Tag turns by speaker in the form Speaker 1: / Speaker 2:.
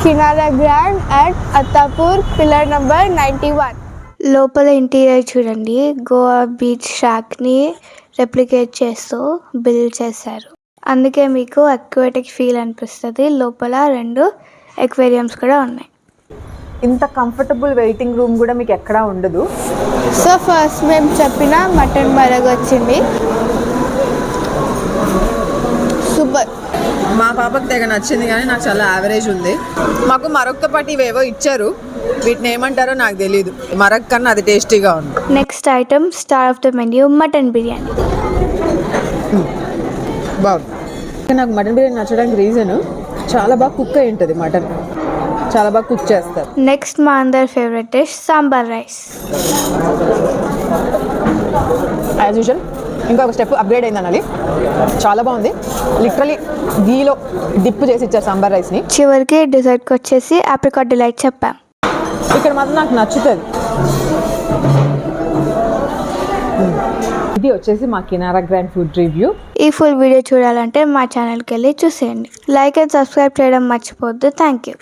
Speaker 1: కినారా grand at Attapur pillar number 91. లోపల interior చూడండి, Goa beach షాక్ని రెప్లికేట్ చేస్తూ బిల్డ్ చేశారు. అందుకే మీకు అక్వాటిక్ ఫీల్ అనిపిస్తుంది. లోపల 2 ఎక్వేరియంస్ కూడా ఉన్నాయి.
Speaker 2: ఇంత కంఫర్టబుల్ వెయిటింగ్ రూమ్ కూడా మీకు ఎక్కడా ఉండదు.
Speaker 1: సో ఫస్ట్ మేము చెప్పిన మటన్ బర్గర్ వచ్చింది, సూపర్.
Speaker 2: మా పాపకు తెగ నచ్చింది, కానీ నాకు చాలా యావరేజ్ ఉంది. మాకు మరొక పాటు ఇవేవో ఇచ్చారు, వీటిని ఏమంటారో నాకు తెలియదు. మరొక కన్నా అది టేస్టీగా ఉంది.
Speaker 1: Next item star of the menu mutton biryani.
Speaker 2: బాగుంది. నాకు మటన్ బిర్యానీ నచ్చడానికి రీజన్ చాలా బాగా కుక్ అయి ఉంటుంది. మటన్ చాలా బాగా కుక్ చేస్తారు.
Speaker 1: నెక్స్ట్ మా అందరి favourite dish sambar rice.
Speaker 2: As usual ఇంకొక స్టెప్ అప్గ్రేడ్ అయింది అనాలి. చాలా బాగుంది. లిటరలీ గీలో డిప్ చేసి ఇచ్చారు సాంబార్ రైస్ని.
Speaker 1: చివరికి డిజర్ట్కి వచ్చేసి ఆప్రికాట్ డిలైట్ చెప్పాం.
Speaker 2: ఇక్కడ మాత్రం నాకు నచ్చుతుంది. ఇది వచ్చేసి మా కినారా గ్రాండ్ ఫుడ్ రివ్యూ.
Speaker 1: ఈ ఫుల్ వీడియో చూడాలంటే మా ఛానల్కి వెళ్ళి చూసేయండి. లైక్ అండ్ సబ్స్క్రైబ్ చేయడం మర్చిపోవద్దు. Thank you.